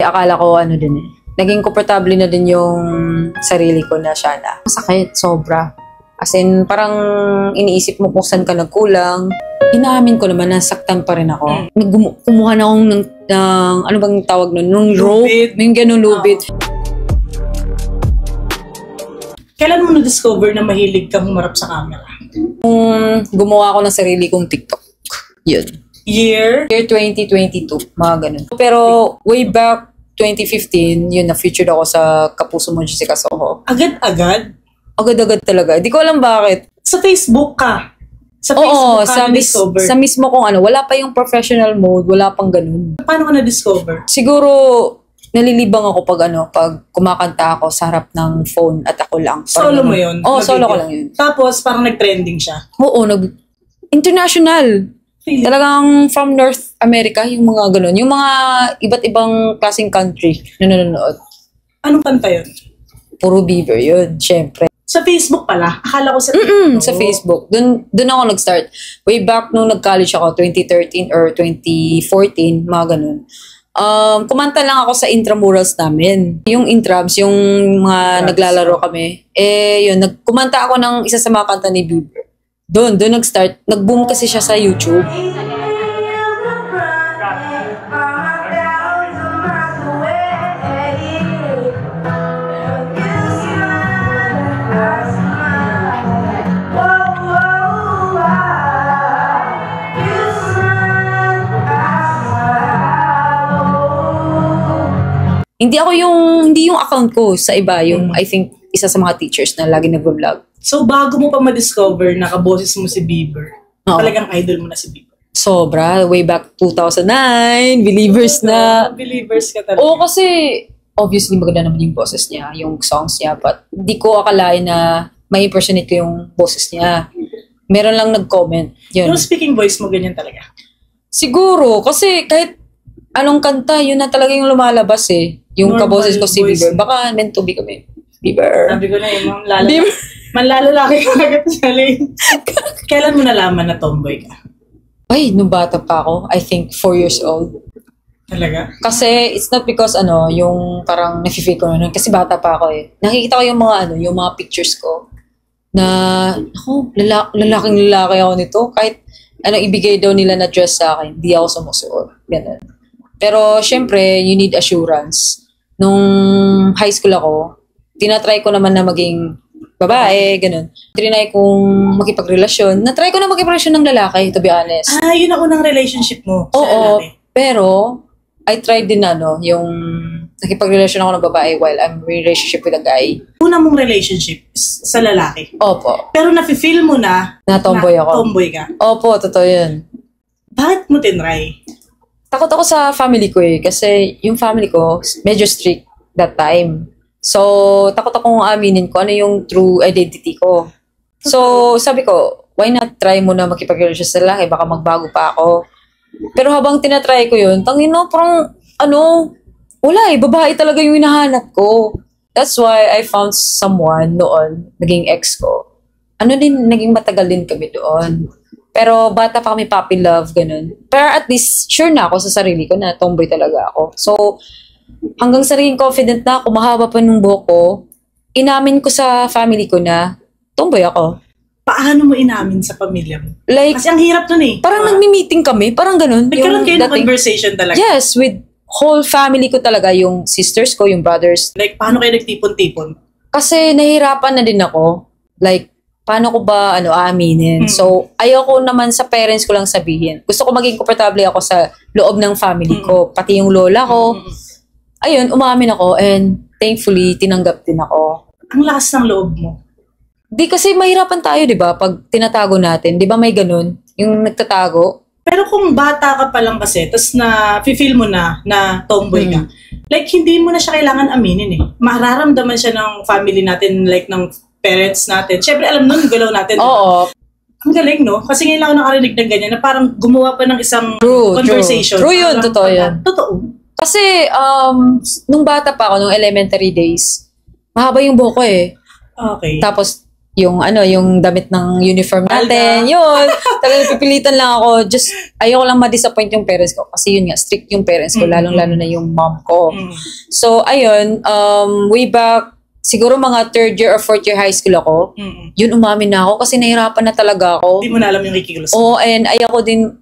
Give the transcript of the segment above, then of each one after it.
Akala ko ano din eh. Naging komportable na din yung sarili ko na siya na. Masakit, sobra. As in, parang iniisip mo kung saan ka nagkulang. Inaamin ko naman, nasaktan pa rin ako. Kumuha na akong ng ano bang tawag nun? Nung rope. Yung ganun lubid. Kailan mo na-discover na mahilig kang humarap sa camera? Gumawa ako ng sarili kong TikTok. Yun. Year? Year 2022. Mga ganun. Pero way back 2015, yun, na-featured ako sa Kapuso mo, Jessica Soho. Agad-agad? Agad-agad talaga. Hindi ko alam bakit. Sa Facebook ka? Sa Facebook ka na-discover? Sa mismo kung ano. Wala pa yung professional mode. Wala pang ganun. Paano ka na-discover? Siguro, nalilibang ako pag kumakanta ako sa harap ng phone at ako lang. Solo mo yun? Oo, solo ko lang yun. Tapos, parang nag-trending siya? Oo, international. Really? Talagang from North America, yung mga ganun. Yung mga iba't ibang klaseng country na nanonood. Anong kanta yun? Puro Bieber yun, syempre. Sa Facebook pala? Akala ko sa Sa Facebook. Doon ako nag-start. Way back nung nag-college ako, 2013 or 2014, mga ganun. Kumanta lang ako sa intramurals namin. Yung intrams, yung mga naglalaro kami. Yun, kumanta ako ng isa sa mga kanta ni Bieber. Doon nag-start. Nag-boom kasi siya sa YouTube. Hindi yung account ko sa iba, yung I think isa sa mga teachers na lagi nag-vlog. So, bago mo pa ma-discover na kaboses mo si Bieber, talagang idol mo na si Bieber? Sobra. Way back 2009, Believers na. Believers ka talaga. Oo, kasi obviously maganda naman yung boses niya, yung songs niya, but di ko akalain na may impersonate ko yung boses niya. Meron lang nag-comment. Yun. Yung speaking voice mo, ganyan talaga? Siguro, kasi kahit anong kanta, yun na talaga yung lumalabas eh. Yung normal kaboses ko si Bieber. Baka meant to be kami. Bieber. Sabi ko na yung manlalalaki ka agad sa lane. Kailan mo nalaman na tomboy ka? Ay, nung bata pa ako, I think 4 years old. Talaga? Kasi it's not because yung parang nafe-feel ko na kasi bata pa ako eh. Nakikita ko yung mga pictures ko na lalaking lalaki ako nito. Kahit ibigay daw nila na dress sa akin, di ako sumusuot. Ganun. Pero syempre, you need assurance. Nung high school ako, tinatry ko naman na maging babae, ganun. Trinay kong makipagrelasyon. Natry ko na makipagrelasyon ng lalaki, to be honest. Yun ang unang relationship mo sa lalaki? Pero I tried din yung nakipagrelasyon ako ng babae while I'm in relationship with a guy. Una mong relationship sa lalaki? Opo. Pero nafe-feel mo na tomboy ako. Tomboy ka? Opo, totoo yun. Bakit mo tinry? Takot ako sa family ko eh. Kasi yung family ko, medyo strict that time. So, takot akong aminin ko ano yung true identity ko. So, sabi ko, why not try mo na makipagrelasyon sa lalaki? Baka magbago pa ako. Pero habang tinatry ko yun, parang, wala eh, babae talaga yung hinahanap ko. That's why I found someone noon, naging ex ko. Naging matagal din kami doon. Pero bata pa kami puppy love, ganun. Pero at least, sure na ako sa sarili ko na tomboy talaga ako. So, hanggang sa naging confident na ako, mahaba pa nung buhok ko, inamin ko sa family ko na tomboy ako. Paano mo inamin sa pamilya mo? Like, kasi ang hirap nun eh. Parang nagmi-meeting kami, parang ganun. Nagkaroon kayo ng conversation talaga? Yes, with whole family ko talaga, yung sisters ko, yung brothers. Like, paano kayo nagtipon-tipon? Kasi nahihirapan na din ako. Like, paano ko ba aaminin? So, ayoko naman sa parents ko lang sabihin. Gusto ko maging komportable ako sa loob ng family ko. Pati yung lola ko. Ayun, umamin ako and thankfully, tinanggap din ako. Ang lakas ng loob mo. Di kasi mahirapan tayo, di ba? Pag tinatago natin, di ba may ganun? Yung nagtatago. Pero kung bata ka pa lang kasi, tapos na-feel mo na tomboy ka, like, hindi mo na siya kailangan aminin eh. Mararamdaman siya ng family natin, like, ng parents natin. Siyempre, alam nun, galaw natin. Oo. Ang galing, no? Kasi ngayon lang ako nakarinig ng ganyan na parang gumawa pa ng isang conversation. True yun, totoo yun. Totoo. Kasi, nung bata pa ako, nung elementary days, mahaba yung buhok ko eh. Okay. Tapos, yung yung damit ng uniform natin, Alda. yun. Talagang pipilitan lang ako. Just, ayoko lang ma-disappoint yung parents ko. Kasi yun nga, strict yung parents ko, lalong-lalo na yung mom ko. So, ayun, way back, siguro mga 3rd year or 4th year high school ako, yun umamin na ako kasi nahirapan na talaga ako. Hindi mo na alam yung kikilos. Oo, and ayoko din,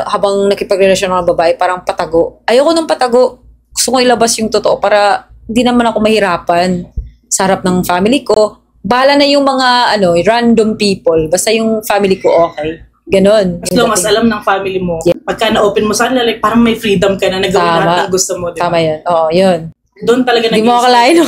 habang nakipagrelasyon ng mga babae, parang patago. Ayoko ng patago. Gusto ko ilabas yung totoo para hindi naman ako mahirapan sa harap ng family ko. Bahala na yung mga random people. Basta yung family ko okay. Ganon. As long as alam ng family mo, pagka na-open mo sa kanila, like, parang may freedom ka na nagawin lahat ng gusto mo. Diba? Tama yan. Oo, yun. Doon talaga Hindi mo akalain, no?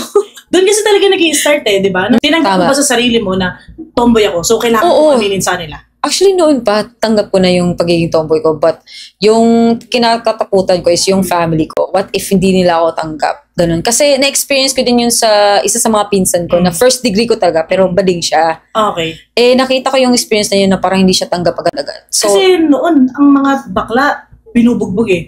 Doon kasi talaga nag-i-start di ba? Tinanggap mo ba sa sarili mo na tomboy ako, so kailangan ko aminin sa nila. Actually, noon pa, tanggap ko na yung pagiging tomboy ko. But, yung kinakatakutan ko is yung family ko. What if hindi nila ako tanggap? Ganun. Kasi, na-experience ko din yun sa isa sa mga pinsan ko na first degree ko talaga, pero bading siya. Okay. Nakita ko yung experience na yun na parang hindi siya tanggap agad-agad. So, kasi noon, ang mga bakla, binubugbog yun.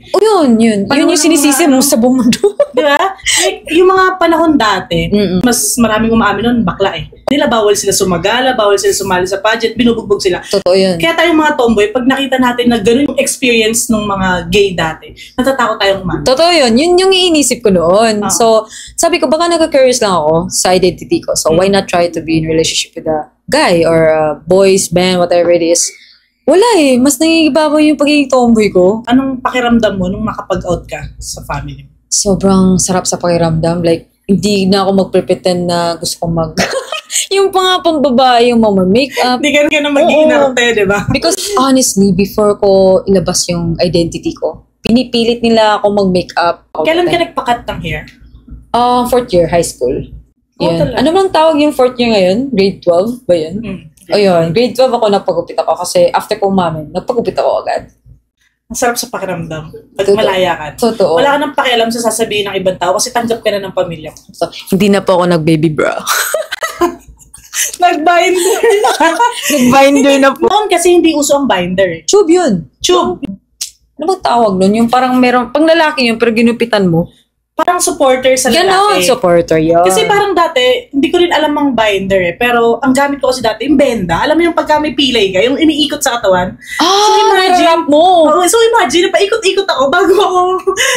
Yun yung sinisisi mo sa buong mundo. Di ba? Like, yung mga panahon dati, mas maraming umaamin nun, bakla Nila bawal sila sumagala, bawal sila sumali sa pageant, binubugbog sila. Totoo yun. Kaya tayong mga tomboy, pag nakita natin na ganun yung experience ng mga gay dati, natatakot tayong umamin. Totoo yun. Yun yung iinisip ko noon. So, sabi ko, baka nagka-curious lang ako sa identity ko. So, why not try to be in relationship with a guy or a boys, band, whatever it is. Wala mas nangigibabaw yung pagiging tomboy ko. Anong pakiramdam mo nung makapag-out ka sa family? Sobrang sarap sa pakiramdam. Like, hindi na ako mag-pretend na gusto kong yung mga pambabae, yung mga make-up. Hindi ka na mag-iinarte, di ba? Because honestly, before ko ilabas yung identity ko, pinipilit nila ako mag-makeup. Kailan ka nagpa-cut ng hair? 4th year high school. Yun. Ano bang tawag yung 4th year ngayon? Grade 12 ba yun? Ayun, grade 12 ako nagpagupit ako kasi after ko umamin, nagpagupit ako agad. Ang sarap sa pakiramdam. Pag malaya ka. Totoo. Wala ka nang pakialam sa sasabihin ng ibang tao kasi tanggap ka na ng pamilya mo. So, hindi na po ako nag-baby bra. Nag-binder. Nag-binder na po. Noon kasi hindi uso ang binder. Tube yun. Tube. Ano bang tawag nun? Yung parang meron, pang lalaki yun, pero ginupitan mo. Parang supporter sa lalaki. Ganon, supporter yun. Kasi parang dati, hindi ko rin alam ang binder pero ang gamit ko kasi dati, yung benda. Alam mo yung pagka may pilay ka, yung iniikot sa katawan. Nare-wrap mo. So imagine, paikot-ikot ako bago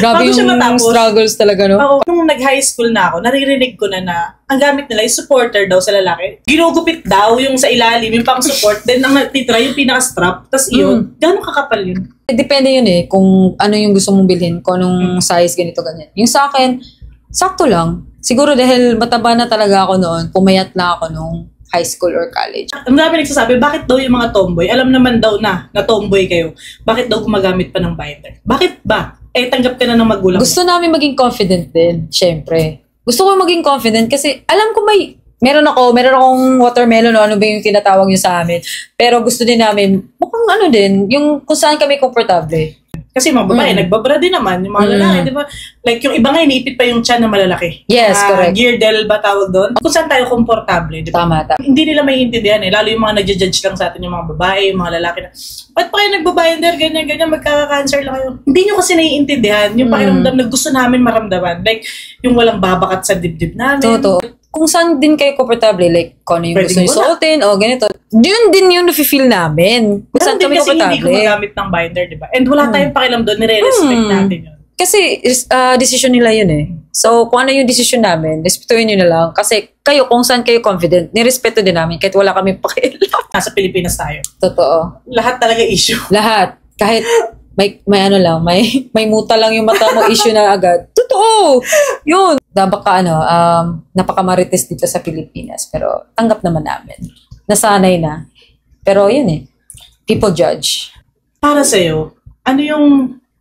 Grabe siya yung matapos. struggles talaga, no? Oo. Nung nag-high school na ako, naririnig ko na ang gamit nila is supporter daw sa lalaki. Ginugupit daw yung sa ilalim, yung pang-support. Then ang natitira yung pinaka-strap. Tapos yun, gano'ng kakapal yun? Depende yun kung ano yung gusto mong bilhin, kung anong size, ganito, ganyan. Yung sa akin, sakto lang. Siguro dahil mataba na talaga ako noon, pumayat na ako nung high school or college. Ang dami nagsasabi, bakit daw yung mga tomboy, alam naman daw na tomboy kayo, bakit daw gumagamit pa ng binder? Bakit ba? Tanggap ka na ng magulang mo. Gusto namin maging confident din, syempre. Gusto ko maging confident kasi alam ko meron akong watermelon o ano ba yung tinatawag nyo sa amin. Pero gusto din namin, mukhang din, yung kung saan kami komportable. Kasi mga babae, nagbabra din naman, yung mga lalaki, di ba? Like yung iba nga, iniipit pa yung tiyan na malalaki. Yes, correct. Girdle ba tawag doon? Kung saan tayo komportable, di ba? Tama. Hindi nila maiintindihan lalo yung mga nagja-judge lang sa atin, yung mga babae, yung mga lalaki na, ba't pa kayo nagbabinder, ganyan, magkaka-cancer lang kayo. Hindi nyo kasi naiintindihan yung pakiramdam na gusto namin maramdaman. Like, yung walang babakat sa dibdib namin. Totoo. Kung saan din kayo komportable, like kung ano yung Pwede gusto nyo suotin o ganito, yun din yung nafe-feel namin. Kung saan kami kasi hindi komportable. gumagamit ng binder, di ba? And wala tayong pakialam doon, nire-respect natin yun. Kasi decision nila yun So, kung ano yung decision namin, respetuhin nyo na lang. Kasi kayo, kung saan kayo confident, nirespeto din namin kahit wala kami pakialam. Nasa Pilipinas tayo. Totoo. Lahat talaga issue. Lahat. Kahit may may muta lang yung mata mo, issue na agad. Totoo! Yun. Baka napakamarites dito sa Pilipinas. Pero tanggap naman namin. Nasanay na. Pero yun people judge. Para sa'yo, ano yung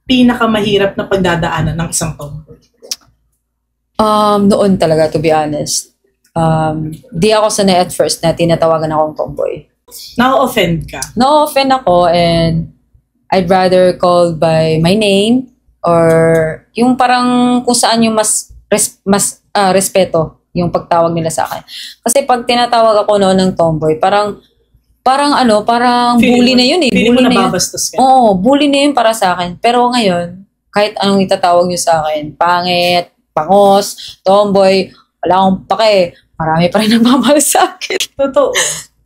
pinakamahirap na pagdadaanan ng isang tomboy? Noon talaga, to be honest. Di ako sanay at first na tinatawagan akong tomboy. Na-offend ka? Na-offend ako and I'd rather called by my name or yung parang kung saan yung mas respeto yung pagtawag nila sa akin. Kasi pag tinatawag ako noon ng tomboy, parang bully na yun Feeling mo bully na yun. nababastos ka? Oo, bully na yun para sa akin. Pero ngayon, kahit anong itatawag nyo sa akin, pangit, pangos, tomboy, wala akong pake. marami pa rin nagmamahal sa akin. Totoo.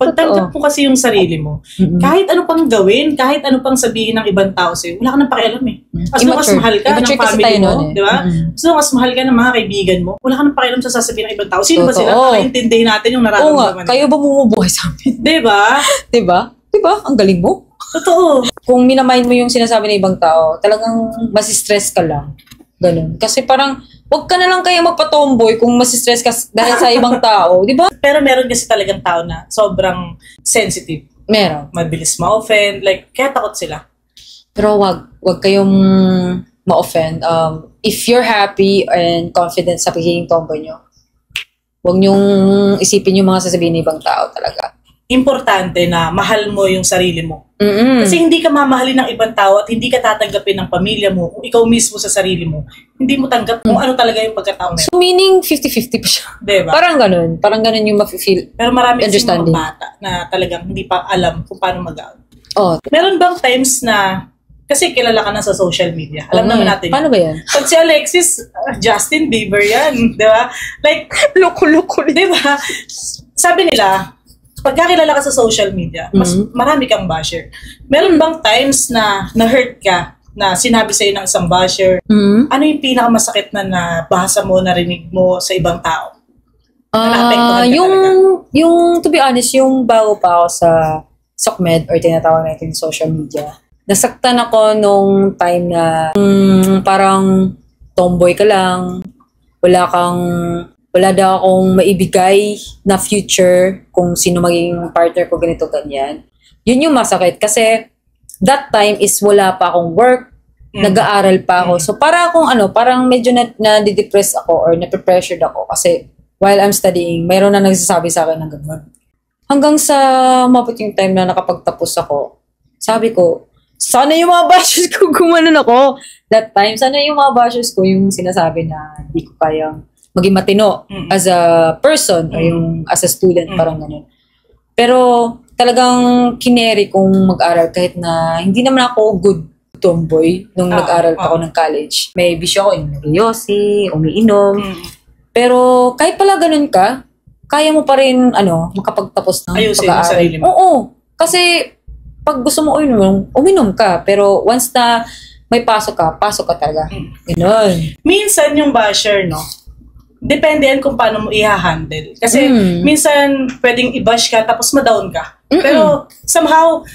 Pagtanggap mo kasi yung sarili mo, kahit ano pang gawin, kahit ano pang sabihin ng ibang tao sa'yo, wala ka nang pakialam eh. As long as mahal ka ng family mo, di ba? As long as mahal ka ng mga kaibigan mo, wala ka nang pakialam sa sasabihin ng ibang tao. Sino ba sila? Para intindihin natin yung nararamdaman. Kayo ba bumubuhay sa amin? Di ba? Di ba? Di ba? Ang galing mo. Totoo. Kung minamind mo yung sinasabi ng ibang tao, talagang masistress ka lang. Ganun. Kasi parang, wag ka na lang kaya magpa-tomboy kung masistress ka dahil sa ibang tao, di ba? Pero meron kasi talagang tao na sobrang sensitive. Meron. Mabilis ma-offend, like, kaya takot sila. Pero wag kayong ma-offend. If you're happy and confident sa pagiging tomboy nyo, wag nyong isipin yung mga sasabihin ng ibang tao talaga. Importante na mahal mo yung sarili mo. Kasi hindi ka mamahalin ng ibang tao at hindi ka tatanggapin ng pamilya mo kung ikaw mismo sa sarili mo, hindi mo tanggap kung ano talaga yung pagkatao mo. So meaning 50-50 pa siya. Diba? Parang ganun yung mafe-feel. Pero marami kasi mga bata na talagang hindi pa alam kung paano mag-out. Oh. Meron bang times na, kasi kilala ka na sa social media, alam naman natin yun. Paano ba yan? Pag si Alexis, Justin Bieber yan, di ba? Like, loko-loko, di ba? Sabi nila, pagkakilala ka sa social media, mas marami kang basher. Meron bang times na na-hurt ka, na sinabi sa'yo ng isang basher? Ano yung pinakamasakit na nabasa mo, narinig mo sa ibang tao? To be honest, yung bago pa ako sa SOCMED or tinatawag natin social media, nasaktan ako nung time na parang tomboy ka lang, wala daw akong maibigay na future kung sino magiging partner ko, ganito, ganyan. Yun yung masakit. Kasi that time is wala pa akong work, nag-aaral pa ako. So parang medyo na-depress ako or na-pressured ako kasi while I'm studying, mayroon na nagsasabi sa akin ng gano'n. Hanggang sa umabot yung time na nakapagtapos ako, sabi ko, sana yung mga bashers ko gumanon ako. That time, sana yung mga bashers ko yung sinasabi na hindi ko kayang maging matino as a person or yung as a student, parang ganun. Pero talagang kineri kong mag-aral kahit na hindi naman ako good tomboy nung nag-aral pa ako ng college. May bisyo ako, nag-yosi, umiinom. Pero kahit pala ganun ka, kaya mo pa rin makapagtapos ng ayusin pag-aaral. Sarili mo. Oo. Kasi pag gusto mo uminom ka. Pero once na may pasok ka talaga. Ganun. Minsan yung basher, no? Depende yan kung paano mo i-handle. Kasi minsan pwedeng i-bash ka tapos ma-down ka. Pero somehow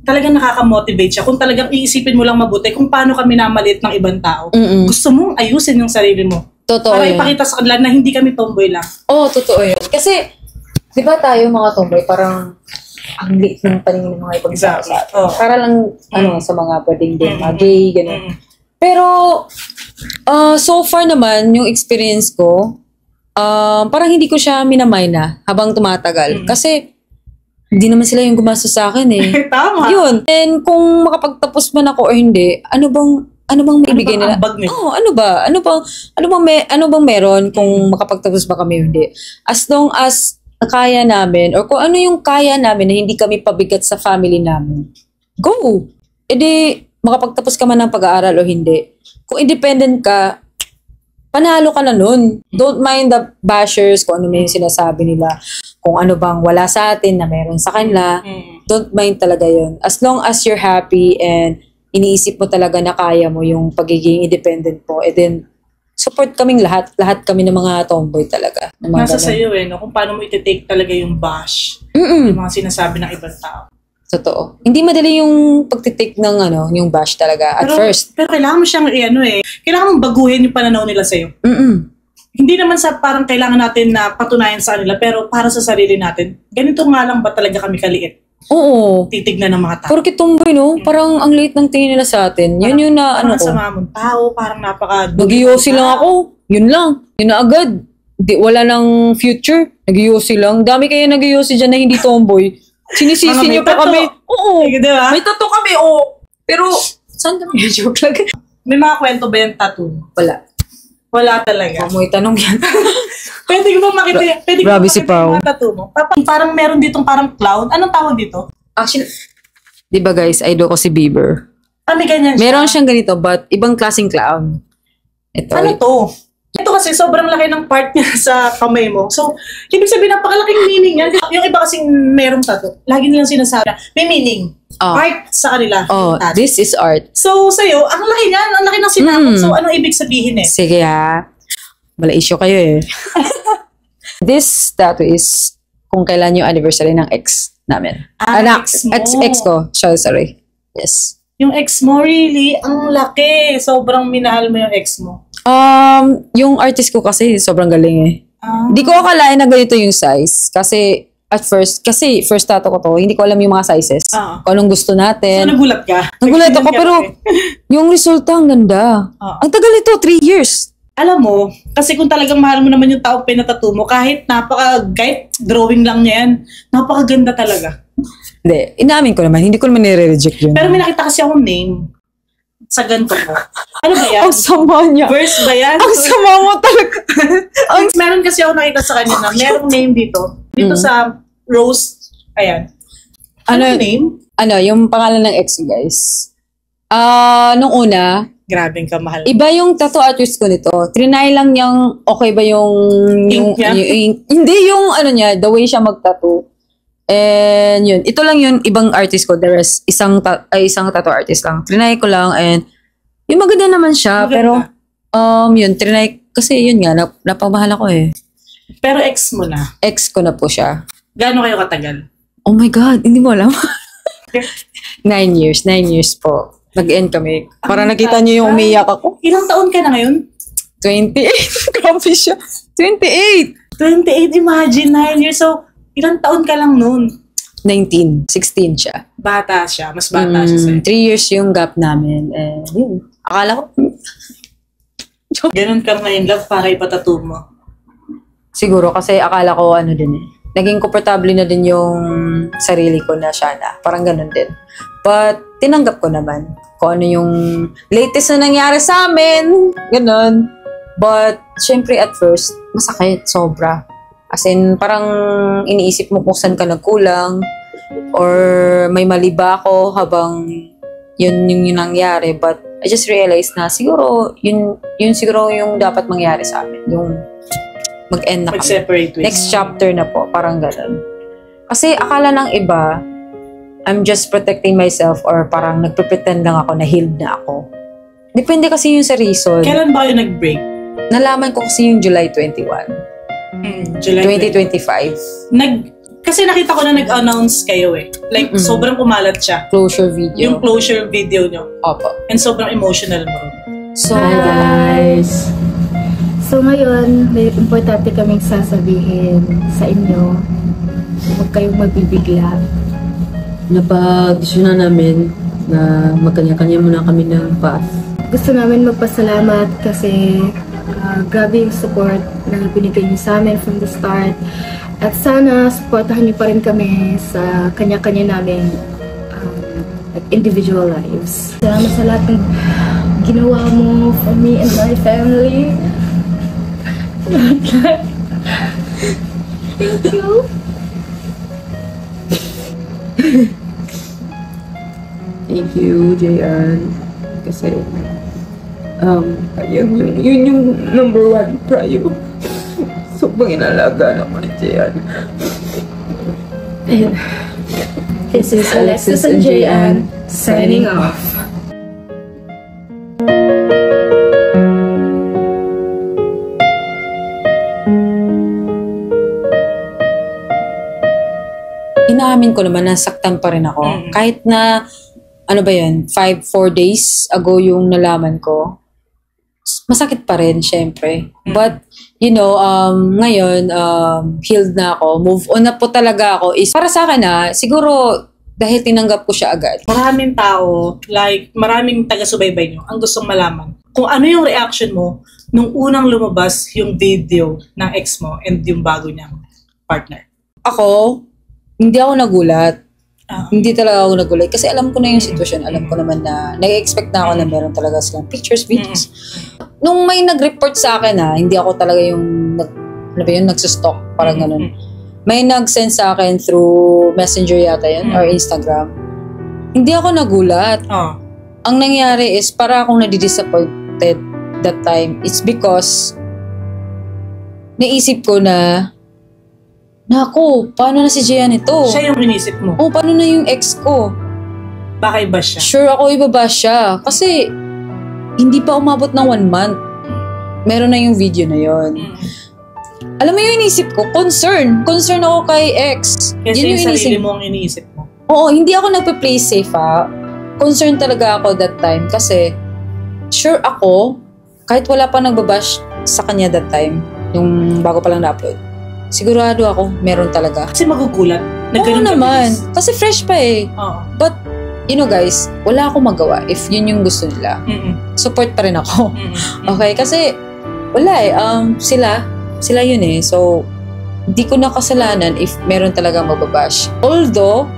talagang nakaka-motivate siya. Kung talagang iisipin mo lang mabuti kung paano kami namalit ng ibang tao. Gusto mong ayusin yung sarili mo. Totoo para yun. Ipakita sa kanila na hindi kami tomboy lang. Totoo yun. Kasi, di ba tayo mga tomboy, parang ang liit ng paningin ng mga ibang tao sa atin. Para lang, sa mga pwedeng din, mga gay, gano'n. Pero, so far naman, yung experience ko, parang hindi ko siya minamay na habang tumatagal. Kasi, hindi naman sila yung gumastos sa akin eh. Tama. Yun. And kung makapagtapos man ako or hindi, ano bang maibigay nila? Ano bang meron kung makapagtapos ba kami hindi? As long as kaya namin or kung ano yung kaya namin na hindi kami pabigat sa family namin, go! E di, makapagtapos ka man ng pag-aaral o hindi. Kung independent ka, panalo ka na nun. Don't mind the bashers kung ano may sinasabi nila. Kung ano bang wala sa atin na meron sa kanila. Don't mind talaga yun. As long as you're happy and iniisip mo talaga na kaya mo yung pagiging independent mo, and then support kaming lahat kami ng mga tomboy talaga. Nasa sa'yo no? Kung paano mo iti-take talaga yung bash, yung mga sinasabi ng ibang tao. Totoo. Hindi madali yung pagtitake ng yung bash talaga at first. Pero kailangan mo siyang kailangan mong baguhin yung pananaw nila sa'yo. Hindi naman sa parang kailangan natin na patunayan sa kanila, pero para sa sarili natin, ganito nga lang ba talaga kami kaliit? Oo. Titignan ng mga tao. Porque tomboy, no? Parang ang liit ng tingin nila sa atin. Yun yung na, parang sama mong tao, parang napaka... Nag-yosi lang ako. Yun lang. Yun na agad. Wala nang future. Nag-yosi lang. Dami kayo nag-yosi dyan na hindi tomboy. Sinisisi niyo pa kami. Oo. Diba? May tattoo kami, Pero, saan kami? Joke lang. May mga kwento ba yung tattoo? Wala talaga. May tanong yan. Pwede ko ba makita? Pwede ko ba si makita Pao. yung mga tattoo mo? Parang meron ditong parang clown. Anong tawag dito? Actually, di ba guys, idol ko si Bieber. May ganyan siya. Meron siyang ganito, but ibang klaseng clown. Ito. Ano to? Ito kasi sobrang laki ng part niya sa kamay mo. So, ibig sabihin, napakalaking meaning yan. Yung iba kasing merong tattoo, lagi nilang sinasabi, may meaning. Art sa kanila. This is art. So, sa'yo, ang laki niyan, ang laki ng sinakot. So, anong ibig sabihin eh? Sige ha. Wala issue kayo eh. This tattoo is kung kailan yung anniversary ng ex namin. Ex mo. Ex ko. Sorry. Yes. Yung ex mo, really, ang laki. Sobrang minahal mo yung ex mo. Yung artist ko kasi sobrang galing eh. Hindi ko akalain na ganito yung size. Kasi at first, first tattoo ko to, hindi ko alam yung mga sizes. Kung anong gusto natin. So, nagulat ka? Nagulat ako, pero yung resulta ang ganda. Ang tagal nito, 3 years. Alam mo, kasi kung talagang mahal mo naman yung tao pinatattoo mo, kahit drawing lang niya yan, napakaganda talaga. Hindi, inamin ko naman, hindi ko naman nire-reject yun. Pero may nakita kasi akong name sa ganito mo. Ano ba yan? Ang sama niya. Verse ba yan? Ang sama mo talaga. Meron kasi ako nakita sa kanya na merong name dito. Dito sa Rose. Ayan. Ano yung name? Yung pangalan ng ex, guys. Nung una, grabing kamahal. Iba yung tattoo artist ko nito. Trinay lang niyang okay ba yung ink. Hindi yung niya, the way siya mag-tattoo. And yun, ito lang yung ibang artist ko. The rest, isang tattoo artist lang. Trinay ko lang and yung maganda naman siya. Maganda. Pero yun, trinay, kasi yun nga, napamahal ako eh. Pero ex mo na? Ex ko na po siya. Gaano kayo katagal? Oh my God, hindi mo alam. 9 years. 9 years po. Nag-end kami. Para nakita niyo yung umiyak ako. Ilang taon ka na ngayon? 28. Grabe siya. 28. 28, imagine, 9 years. So, ilang taon ka lang noon? 19. 16 siya. Bata siya. Mas bata siya sa'yo. 3 years yung gap namin. Yun. Akala ko. Ganun ka ngayon, love, para ipatattoo mo. Siguro kasi akala ko din eh. Naging komportable na din yung sarili ko na siya na. Parang ganun din. But, tinanggap ko naman kung ano yung latest na nangyari sa amin. Ganun. But, syempre at first, masakit. Sobra. As in, parang iniisip mo kung saan ka nagkulang or may mali ba ako habang yun yung nangyari. But, I just realized na siguro, yun siguro yung dapat mangyari sa amin. Yung mag-end na kami. Mag-separate ways. Next chapter na po. Parang ganun. Kasi akala ng iba, I'm just protecting myself or parang nagpre-pretend lang ako na healed na ako. Depende kasi yun sa reason. Kailan ba kayo nag-break? Nalaman ko kasi yung July 21. July 2025. Kasi nakita ko na nag-announce kayo eh. Like, sobrang kumalat siya. Closure video. Yung closure video nyo. Opo. And sobrang emotional mo. So, hi guys! So ngayon, may importante kaming sasabihin sa inyo. Huwag kayong magbibigla. napag-desisyonan namin na magkanya-kanya muna kami ng path. Gusto namin magpasalamat kasi grabe yung support na binigay niyo sa amin from the start. At sana supportahan niyo pa rin kami sa kanya-kanya namin individual lives. Salamat sa lahat ng ginawa mo for me and my family. Thank you. Thank you, Jayan. Kasi, yun yung number one priyo. Sobrang inalagaan ako ni Jayan. And this is Alexis and Jayan signing off. Inaamin ko naman, nasaktan pa rin ako. Kahit na, 4 days ago yung nalaman ko, masakit pa rin, syempre. But, ngayon, healed na ako, move on na po talaga ako. Para sa akin siguro, dahil tinanggap ko siya agad. Maraming tao, maraming taga-subaybay nyo, ang gustong malaman kung ano yung reaction mo nung unang lumabas yung video ng ex mo and yung bago niyang partner. Ako, hindi ako nagulat. Hindi talaga ako nagulat. Kasi alam ko na yung sitwasyon. Alam ko naman na, nag-expect na ako na meron talaga silang pictures, videos. Nung may nag-report sa akin hindi ako talaga yung, nagsustalk. Parang ganun. May nag-send sa akin through Messenger yata yun, or Instagram. Hindi ako nagulat. Ang nangyari is, para akong nadi-disappointed that time. It's because, naisip ko na, naku, paano na si Gian ito? Siya yung inisip mo. Oh, paano na yung ex ko? Baka iba siya. Sure ako ibaba siya. Kasi, hindi pa umabot ng 1 month. Meron na yung video na yon. Alam mo yung inisip ko? Concern. Concern ako kay ex. Kasi Yun yung sarili mo ang iniisip mo. Oo, hindi ako nagpe-play safe ha. Concern talaga ako that time. Kasi, sure ako, kahit wala pa nagbabash sa kanya that time, yung bago pa lang na-upload, sigurado ako, meron talaga. Kasi magugulat. Oo naman. Kasi fresh pa eh. Oo. But, you know guys, wala akong magawa if yun yung gusto nila. Support pa rin ako. Okay? Kasi, wala eh. Sila yun eh. So, hindi ko na kasalanan if meron talaga magbabash. Although,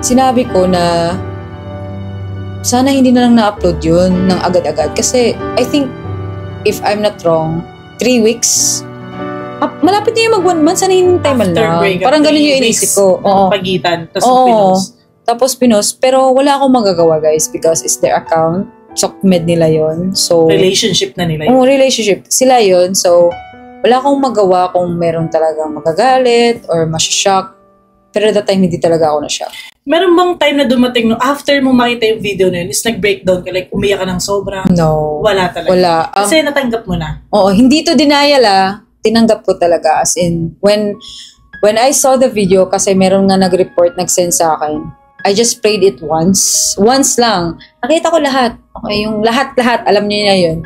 sinabi ko na sana hindi na lang na-upload yun ng agad-agad. Kasi, I think, if I'm not wrong, 3 weeks, malapit na yung mag 1 month, sana hinintay man lang. Parang ganun yung inisip ko. Oo. Pagitan, tapos Oo. pinost. Tapos pinost, pero wala akong magagawa guys because it's their account. Chokmed nila yon. So, Relationship na nila yun. Oo, relationship. Sila yon. So, wala akong magawa kung meron talagang magagalit or masashock. Pero that time, hindi talaga ako na-shock. Meron bang time na dumating no, after mo makita yung video na yun, is nag-breakdown ka, like umiyak ka ng sobra? No. Wala talaga. Wala. Kasi natanggap mo na. Oo, hindi to denial tinanggap ko talaga. As in, when I saw the video, kasi meron nga nag-report, nag-send sa akin, I just played it once. Once lang. Nakita ko lahat. Okay, yung lahat-lahat, alam niyo na yun.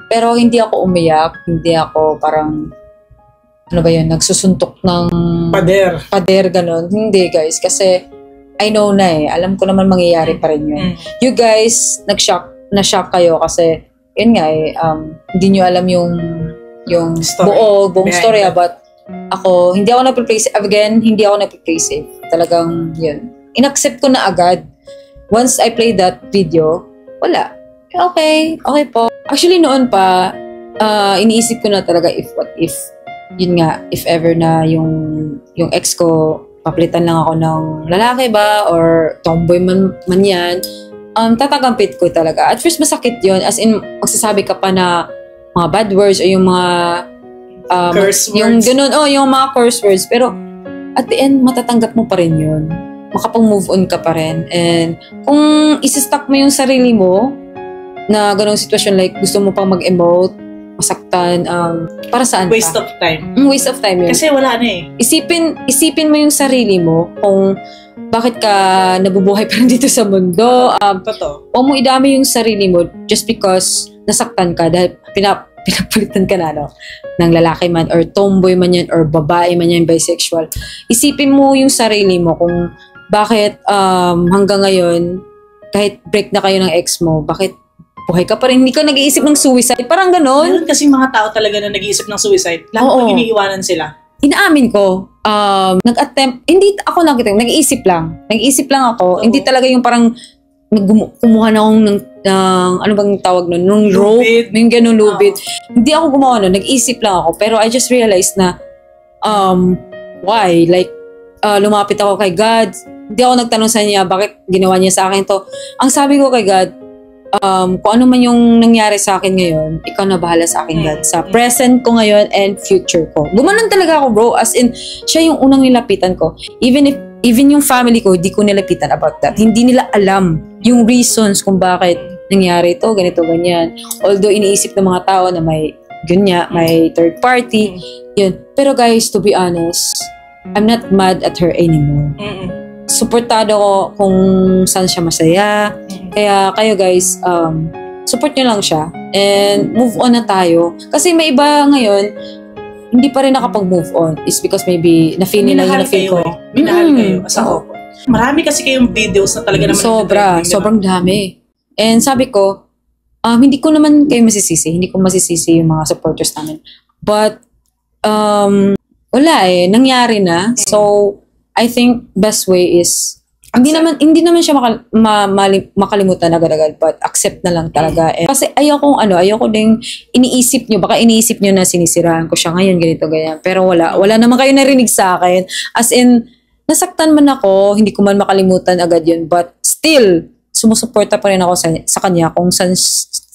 Pero hindi ako umiyak. Hindi ako parang, ano ba yun, nagsusuntok ng pader, ganun. Hindi guys, kasi I know na eh. Alam ko naman mangyayari pa rin yun. You guys, na-shock kayo kasi, yun nga eh, hindi nyo alam yung story. buong story about ako, hindi ako nag-play safe. Again, hindi ako nag-play safe. Talagang, yun. In-accept ko na agad. Once I played that video, wala. Okay po. Actually, noon pa, iniisip ko na talaga yun nga, if ever na yung ex ko, papalitan lang ako ng lalaki ba, or tomboy man yan, tatagampit ko talaga. At first, masakit yun. As in, magsasabi ka pa na mga bad words o yung mga curse words. Yung ganun, yung mga curse words. Pero, at the end, matatanggap mo pa rin yun. Makapag-move on ka pa rin. And, kung isa-stuck mo yung sarili mo, na ganung sitwasyon, like, gusto mo pang mag-emote, masaktan, para saan Waste pa? of time. Waste of time yun. Kasi wala na eh. Isipin mo yung sarili mo kung bakit ka nabubuhay pa rin dito sa mundo. Totoo. Huwag mo idami yung sarili mo just because nasaktan ka dahil pinapalitan ka na, ng lalaki man or tomboy man yan or babae man yan, bisexual. Isipin mo yung sarili mo kung bakit hanggang ngayon, kahit break na kayo ng ex mo, bakit buhay ka pa rin, hindi ka nag-iisip ng suicide. Parang ganon. Meron kasing mga tao talaga na nag-iisip ng suicide. Lalo pag iniiwanan sila. Inaamin ko, nag-attempt, hindi ako nag-iisip lang. Nag-iisip lang ako. Hindi talaga yung parang kumuha na akong ng ano bang tawag nun? Nung rope, yung ganun lubid. Hindi ako gumawa nun, nag-iisip lang ako. Pero I just realized na, why? Like, lumapit ako kay God. Hindi ako nagtanong sa niya, bakit ginawa niya sa akin to. Ang sabi ko kay God, kung ano man yung nangyari sa akin ngayon, ikaw na bahala sa akin, God. Sa present ko ngayon and future ko. Gumanon talaga ako, bro. As in, siya yung unang nilapitan ko. Even yung family ko, hindi ko nilapitan about that. Hindi nila alam yung reasons kung bakit nangyari ito, ganito, ganyan. Although, iniisip ng mga tao na may may third party. Yun. Pero guys, to be honest, I'm not mad at her anymore. Supportado ko kung saan siya masaya. Kaya kayo guys, support nyo lang siya. And move on na tayo. Kasi may iba ngayon, hindi pa rin nakapag-move on. It's because maybe na-feel nila yung na-feel ko. Minahal kayo. Asawa ko. Marami kasi kayong videos na talaga naman. Sobrang dami. And sabi ko, hindi ko naman kayo masisisi. Hindi ko masisisi yung mga supporters namin. But, wala eh. Nangyari na. So, I think best way is hindi naman siya makalimutan agad-agad, but accept na lang talaga. Kasi ayoko ding iniisip nyo, baka iniisip nyo na sinisiraan ko siya ngayon, ganito, ganyan. Pero wala naman kayo narinig sa akin. As in, nasaktan man ako, hindi ko man makalimutan agad yun, but still, sumusuporta pa rin ako sa kanya kung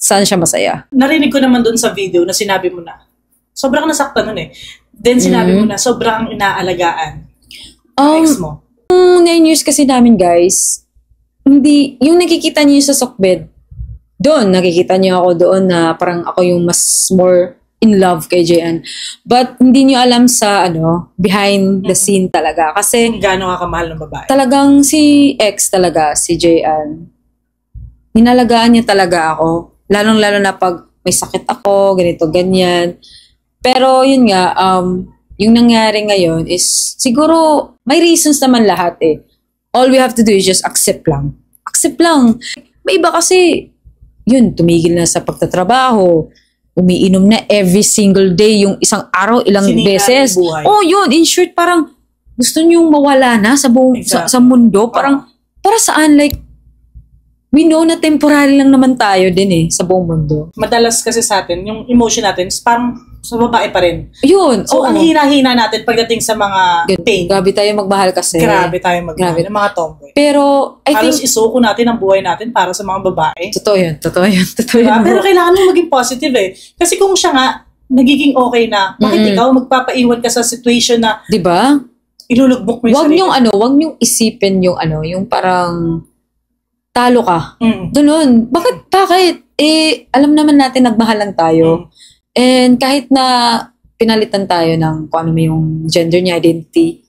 saan siya masaya. Narinig ko naman dun sa video na sinabi mo na, sobrang nasaktan nun eh. Then sinabi mo na, sobrang inaalagaan ang ex mo. Yung 9 years kasi namin, guys, hindi, yung nakikita niyo sa sockbed, doon, nakikita niyo ako doon na parang ako yung mas more in love kay JN. But hindi niyo alam sa behind the scene talaga. Kasi Gaano ka kamahal ng babae? talagang si ex talaga, si JN, ninalagaan niya talaga ako. Lalong-lalo na pag may sakit ako, ganito, ganyan. Pero yun nga, yung nangyari ngayon is, siguro, may reasons naman lahat eh. All we have to do is just accept lang. Accept lang. May iba kasi, yun, tumigil na sa pagtatrabaho, umiinom na every single day, yung isang araw, ilang Sinira beses. yung buhay. Oh, yun, in short, parang, gusto niyong mawala na sa buong, sa mundo. Parang, para saan, like, we know na temporary lang naman tayo din eh, sa buong mundo. Madalas kasi sa atin, yung emotion natin is parang sa babae pa rin. Yun, So, ang hina-hina natin pagdating sa mga pain. Grabe tayo magmahal kasi. Grabe tayo magmahal Grabe. ng mga tomboy. Pero, I Halos think, isuko natin ang buhay natin para sa mga babae. totoo yun. Totoo Diba? yun. Pero kailangan mo maging positive eh. Kasi kung siya nga, nagiging okay na, bakit ikaw magpapaiwan ka sa situation na Diba? ilulugbok mo yung Wag sarili? niyong wag niyong isipin yung yung parang talo ka. Mm. Ganun. Bakit? Eh, alam naman natin nagmahal lang tayo. And kahit na pinalitan tayo ng kung ano may yung gender niya, identity,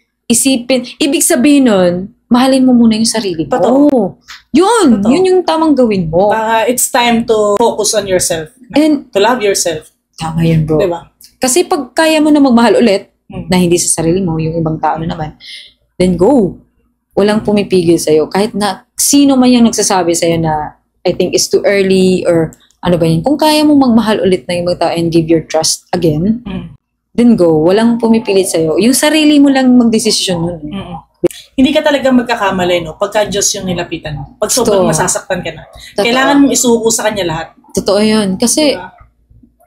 ibig sabihin nun, mahalin mo muna yung sarili mo. Totoo. Yun! Totoo. Yun yung tamang gawin mo. It's time to focus on yourself. And, To love yourself. tama yun, bro. Diba? Kasi pag kaya mo na magmahal ulit, na hindi sa sarili mo, yung ibang tao na naman, then go. Walang pumipigil sa'yo. Kahit na sino man yung nagsasabi sa'yo na I think it's too early or ano ba yun. Kung kaya mo magmahal ulit ng ibang tao and give your trust again, then go. Walang pumipilit sa'yo. Yung sarili mo lang magdesisyon nun. Hindi ka talaga magkakamali, no? Pagka Diyos yung nilapitan mo. Pag sobrang Totoo. masasaktan ka na. Totoo. Kailangan mong isuko sa kanya lahat. Totoo yun. Kasi Diba?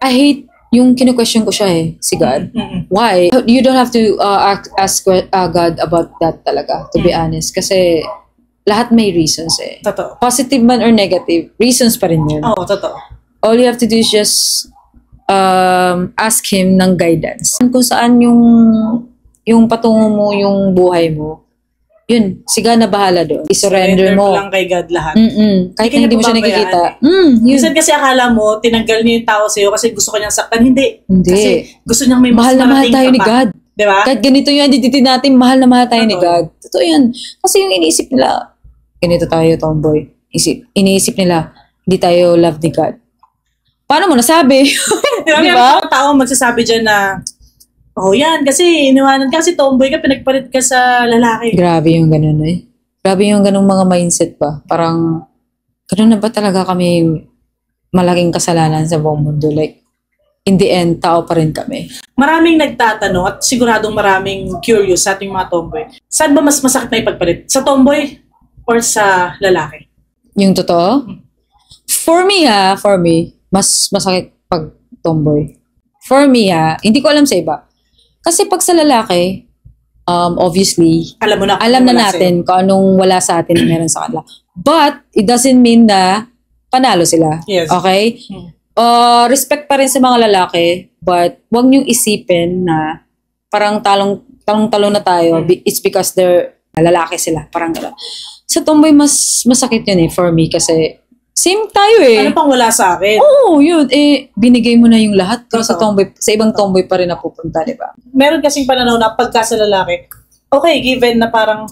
I hate yung kinu-question ko siya si God. Why? You don't have to ask God about that talaga, to be honest. Kasi lahat may reasons eh. Totoo. Positive man or negative, reasons pa rin yun. Oo, totoo. All you have to do is just ask Him ng guidance. Kung saan yung patungo mo, yung buhay mo, yun, siga na bahala doon. I-surrender mo. lang kay God lahat. Kahit Hindi na hindi ka mo siya napabayaan nakikita. eh. Yun. Minsan kasi akala mo, tinanggal niya yung tao sa'yo kasi gusto ko niyang saktan. Hindi. Hindi. Kasi gusto niyang may mas Mahal na mahal marating tayo ka ni pa. God. Diba? Kahit ganito yung identity natin, mahal na mahal tayo ni Totoo. God. Totoo yan. Kasi yung iniisip nila, ganito tayo, tomboy. Iniisip nila, hindi tayo love ni God. Paano mo nasabi? Diba? May mga tao magsasabi dyan na, oh yan, kasi iniwanan ka, kasi tomboy ka, pinagpalit ka sa lalaki. Grabe yung ganun eh. Grabe yung ganung mga mindset ba. Parang, ganun na ba talaga kami malaking kasalanan sa buong mundo? Like, in the end, tao pa rin kami. Maraming nagtatanong at siguradong maraming curious sa ating mga tomboy. Saan ba mas masakit na ipagpalit? Sa tomboy or sa lalaki? Yung totoo? For me, mas masakit pag tomboy. For me, hindi ko alam sa iba. Kasi pag sa lalaki, obviously, Alam mo na. alam na wala natin kung anong wala sa atin na meron sa kanila. But, it doesn't mean na panalo sila. Yes. Okay? Respect pa rin sa mga lalaki, but wag niyong isipin na parang talong-talong na tayo. It's because they're lalaki sila. Parang gano'n. Sa tomboy, mas masakit yun for me kasi same tayo Ano pang wala sa akin? Oo, yun. Binigay mo na yung lahat. Pero sa Totoo. tomboy, sa ibang tomboy pa rin napupunta, di ba? Meron kasing pananaw na pagka sa lalaki, okay, given na parang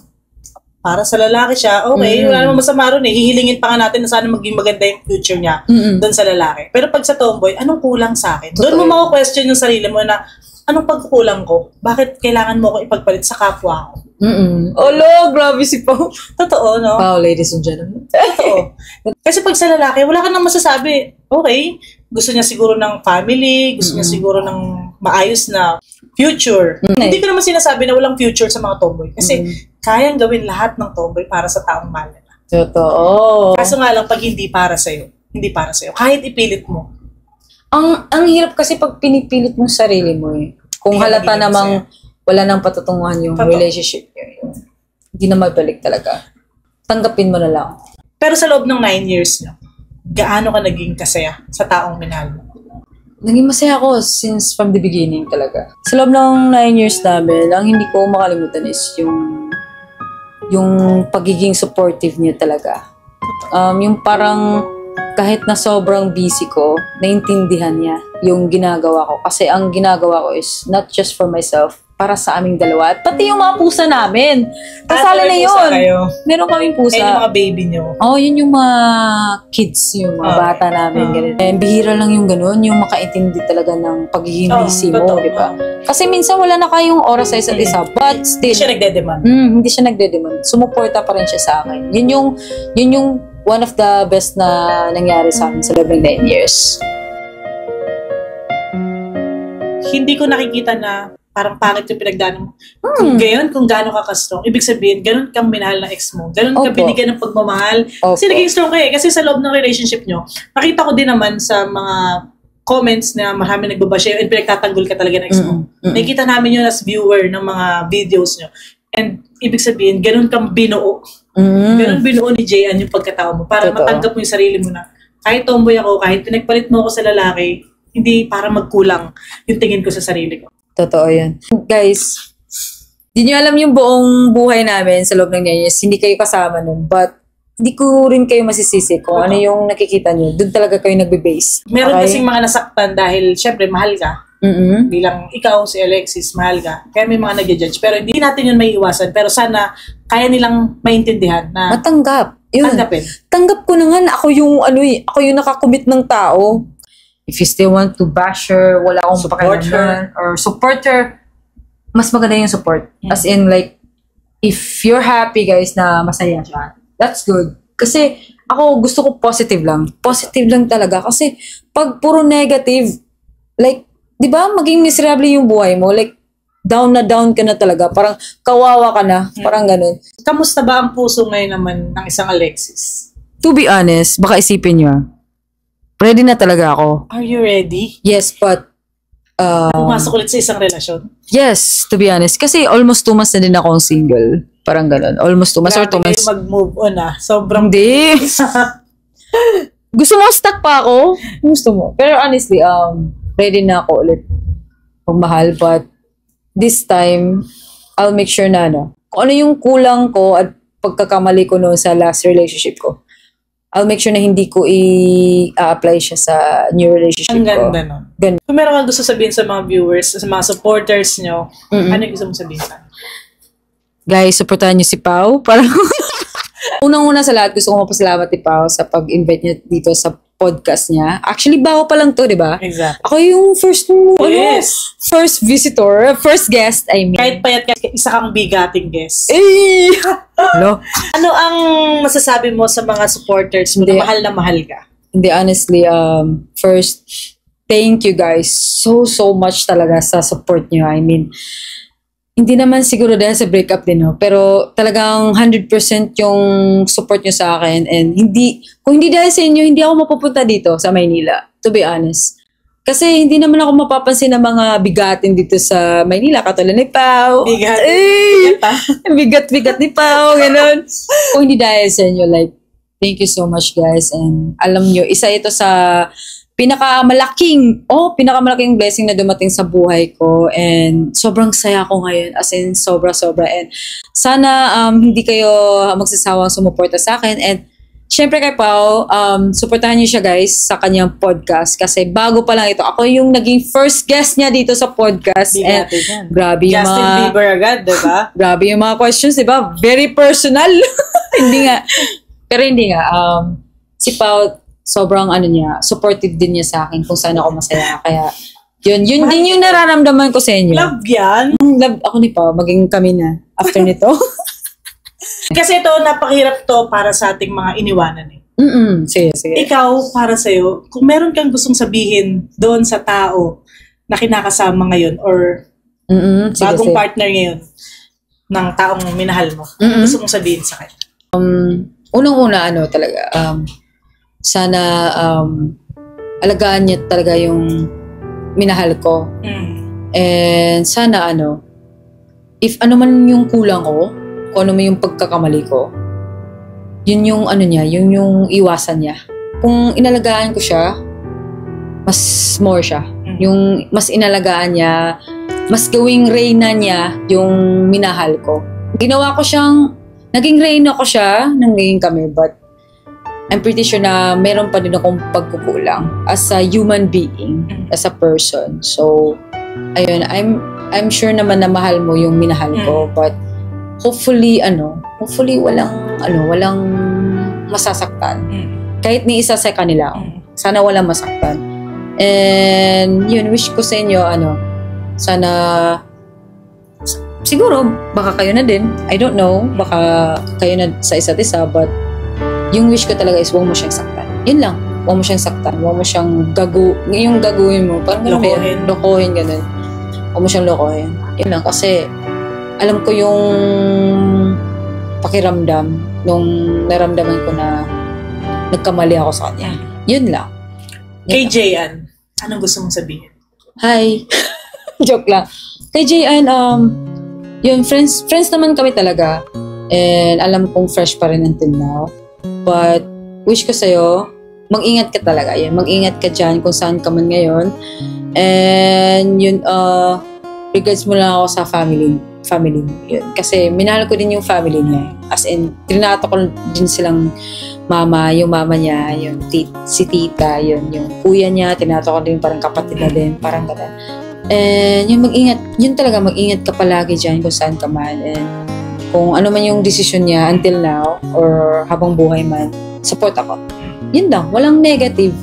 para sa lalaki siya, okay, wala namang masama ron eh. Hihilingin pa nga natin na sana maging maganda yung future niya doon sa lalaki. Pero pag sa tomboy, anong kulang sa akin? Doon mo mako-question yung sarili mo na, anong pagkukulang ko? Bakit kailangan mo ko ipagpalit sa kapwa ko? Olo, grabe si Pao. Totoo, no? Pao, ladies and gentlemen. Totoo. Kasi pag sa lalaki, wala ka nang masasabi. Okay, gusto niya siguro ng family, gusto niya siguro ng maayos na future. Hindi ko naman sinasabi na walang future sa mga tomboy. Kasi kayang gawin lahat ng tomboy para sa taong mahal nila. Totoo. Kaso nga lang, pag hindi para sa'yo, hindi para sa'yo. Kahit ipilit mo. Ang hirap kasi pag pinipilit mo sarili mo Kung Hindi halata nagiging namang wala nang patutunguhan yung Totoo. relationship nyo, hindi na magbalik talaga. Tanggapin mo na lang. Pero sa loob ng 9 years nyo, gaano ka naging kasaya sa taong minahal mo? Naging masaya ako since from the beginning talaga. Sa loob ng 9 years namin, ang hindi ko makalimutan is yung pagiging supportive niya talaga. Yung parang kahit na sobrang busy ko, naintindihan niya yung ginagawa ko. Kasi ang ginagawa ko is not just for myself, para sa aming dalawa. At pati yung mga pusa namin. Kasali na yun. Meron kaming pusa. Yung mga baby nyo. Yun yung mga kids, yung mga bata namin. Ganun. Bihira lang yung ganun, yung makaintindi talaga ng pagiging busy mo, di ba? Kasi minsan wala na kayong oras sa isa't isa, but still, Hindi siya nagde-demand. Hindi siya nagde-demand. Sumuporta pa rin siya sa akin. Yun yung one of the best na nangyari sa amin sa loob ng 9 years. Hindi ko nakikita na parang pangit yung pinagdaanan mo. Kung gaano ka ka-strong. Ibig sabihin, ganun kang minahal ng ex mo. Ganun ka binigyan ng pagmamahal. Kasi naging strong ka eh. Kasi sa loob ng relationship nyo, nakita ko din naman sa mga comments na marami nagbabash and pinagtatanggol ka talaga ng ex mo. Nakikita namin yun as viewer ng mga videos nyo. And ibig sabihin, ganun kang binuo. Ganun binuo ni Jayan yung pagkatao mo. Para matanggap mo yung sarili mo na kahit tomboy ako, kahit pinagpalit mo ako sa lalaki, hindi para magkulang yung tingin ko sa sarili ko. Totoo yan. Guys, di nyo alam yung buong buhay namin sa loob ng 9 years. Hindi kayo kasama nun. But, hindi ko rin kayo masisisi kung ano yung nakikita nyo. Doon talaga kayo nagbe-base. Meron kasing mga nasaktan dahil, syempre, mahal ka. Bilang ikaw, si Alexis, mahal ka. Kaya may mga nag-judge. Pero hindi natin yun may iwasan. Pero sana, kaya nilang maintindihan na matanggap. Yun. Tanggapin. Tanggap ko na nga na ako yung nakakumit ng tao. If you still want to bash her, wala akong pakialam or support her, mas maganda yung support. As in, like, if you're happy, guys, na masaya siya, that's good. Kasi, ako, gusto ko positive lang. Positive lang talaga. Kasi, pag puro negative, like, di ba, maging miserable yung buhay mo, like, down ka na talaga. Parang, kawawa ka na. Parang ganun. Kamusta ba ang puso ngayon naman ng isang Alexis? To be honest, baka isipin nyo, ready na talaga ako. Are you ready? Yes, but pumasok ulit sa isang relasyon? Yes, to be honest. Kasi almost 2 months na din akong single. Parang ganun. Almost 2 months or 2 months. Grabe mag-move on Sobrang... Hindi. Gusto mo stuck pa ako? Gusto mo. Pero honestly, ready na ako ulit pagmahal. But this time, I'll make sure na kung ano yung kulang ko at pagkakamali ko noon sa last relationship ko, I'll make sure na hindi ko i-apply siya sa new relationship ko. Ang ganda nun. Kung meron kang gusto sabihin sa mga viewers, sa mga supporters nyo, ano yung gusto mong sabihin sa Guys, supportahan niyo si Pao. Parang unang-una sa lahat, gusto ko mapasalamat ni Pao sa pag-invite niya dito sa podcast niya. Actually, bago pa lang to, di ba? Exactly. Ako yung first visitor, first guest, I mean. Kahit payat ka, isa kang bigating guest. Hello? Ano ang masasabi mo sa mga supporters mo na mahal ka? Hindi, honestly, first, thank you guys so much talaga sa support niyo. I mean, hindi naman siguro dahil sa breakup din, pero talagang 100% yung support nyo sa akin, and kung hindi dahil sa inyo, hindi ako mapupunta dito sa Maynila, to be honest. Kasi hindi naman ako mapapansin ng mga bigatin dito sa Maynila, katulad ni Pao. Bigat ni Pao, gano'n. Kung hindi dahil sa inyo, like, thank you so much guys, and alam nyo, isa ito sa pinakamalaking blessing na dumating sa buhay ko, and sobrang saya ko ngayon, as in sobra, and sana hindi kayo magsasawang sumuporta sa akin, and syempre kay Pao, supportahan niyo siya guys sa kanyang podcast, kasi bago pa lang ito, ako yung naging first guest niya dito sa podcast, and grabe yung Justin Bieber agad, diba? Grabe yung mga questions, diba? Very personal. Hindi nga, si Pao, sobrang supportive din niya sa akin kung saan ako masaya. Kaya, yun din yung nararamdaman ko sa inyo. Love yan. Love ako ni Pao, maging kami na after nito. Kasi ito, napakahirap to para sa ating mga iniwanan Sige. Ikaw, para sa'yo, kung meron kang gustong sabihin doon sa tao na kinakasama ngayon or bagong partner ngayon ng taong minahal mo, gusto mong sabihin sa kanya? Unang-una, talaga, sana alagaan niya talaga yung minahal ko. And sana if ano man yung kulang ko, kung ano man yung pagkakamali ko, yun yung yun yung iwasan niya. kung inalagaan ko siya, mas more siya. Yung mas inalagaan niya, mas gawing reyna niya yung minahal ko. Ginawa ko siyang, naging reyna ko siya nung naging kami, but I'm pretty sure na meron pa din akong pagkukulang as a human being, as a person. So, ayun, I'm sure naman na mahal mo yung minahal ko, but hopefully walang masasaktan. Kahit ni isa sa kanila, sana walang masaktan. And yun, wish ko sa inyo, sana, siguro, baka kayo na din. I don't know, baka kayo na sa isa't isa, but yung wish ko talaga is huwag mo siyang saktan. Yun lang, huwag mo siyang saktan. Huwag mo siyang yung gagawin mo. Parang lokohin, ganun. Huwag mo siyang lokohin. Yun lang, kasi alam ko yung pakiramdam nung naramdaman ko na nagkamali ako sa kanya. Yun lang. Kay Jayan, anong gusto mong sabihin? Hi. Joke lang. Kay Jayan, yun, friends naman kami talaga. And alam kong fresh pa rin until now. But, wish ko sa'yo, mag-ingat ka talaga. Yan, mag-ingat ka dyan kung saan ka man ngayon. And, yun, regards mo lang ako sa family mo. Yun. Kasi, minahal ko din yung family niya. As in, trinato ko din silang mama, yung mama niya, yung si tita, yung kuya niya, tinato ko din parang kapatid na din, parang gano'n. And yung mag-ingat ka palagi dyan kung saan ka man. And kung ano man yung decision niya until now, or habang buhay man, support ako. Yun lang, walang negative.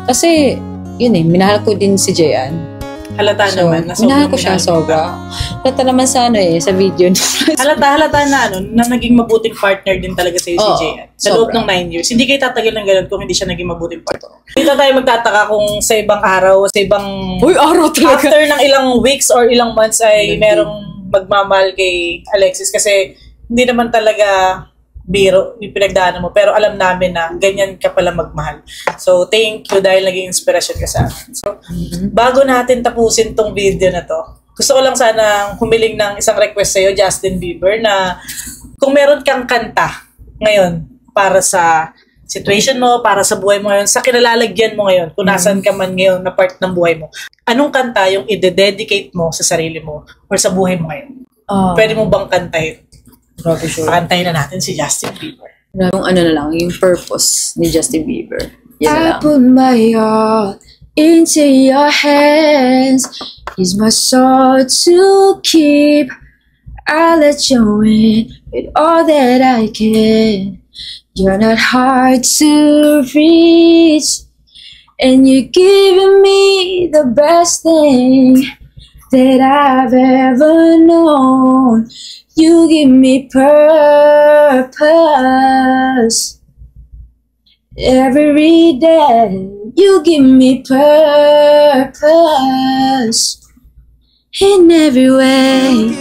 Kasi, yun minahal ko din si Jayan. Halata naman. Minahal ko siya sobra. Halata naman sa sa video. halata na naging mabuting partner din talaga sa'yo si Jayan. Sa loob ng 9 years. Hindi kayo tatagal ng ganun kung hindi siya naging mabuting partner. Dito tayo magtataka kung sa ibang araw, sa ibang... araw talaga. After ng ilang weeks or ilang months ay merong magmamahal kay Alexis kasi hindi naman talaga biro yung pinagdaanan mo. Pero alam namin na ganyan ka pala magmahal. So, thank you dahil naging inspirasyon ka sa akin. So, bago natin tapusin tong video na to, gusto ko lang sana humiling ng isang request sa'yo, Justin Bieber, na kung meron kang kanta ngayon para sa situation mo, para sa buhay mo ngayon, sa kinalalagyan mo ngayon, kung nasan ka man ngayon na part ng buhay mo, anong kanta yung ide-dedicate mo sa sarili mo or sa buhay mo ngayon? Pwede mo bang kantahin? Grabe sure. Pakantayin na natin si Justin Bieber. Yung na lang, yung purpose ni Justin Bieber. Yan na I lang. put my all into your hands. Here's my soul to keep. I'll let you in with all that I can. You're not hard to reach. And you're giving me the best thing that I've ever known. You give me purpose every day. You give me purpose in every way.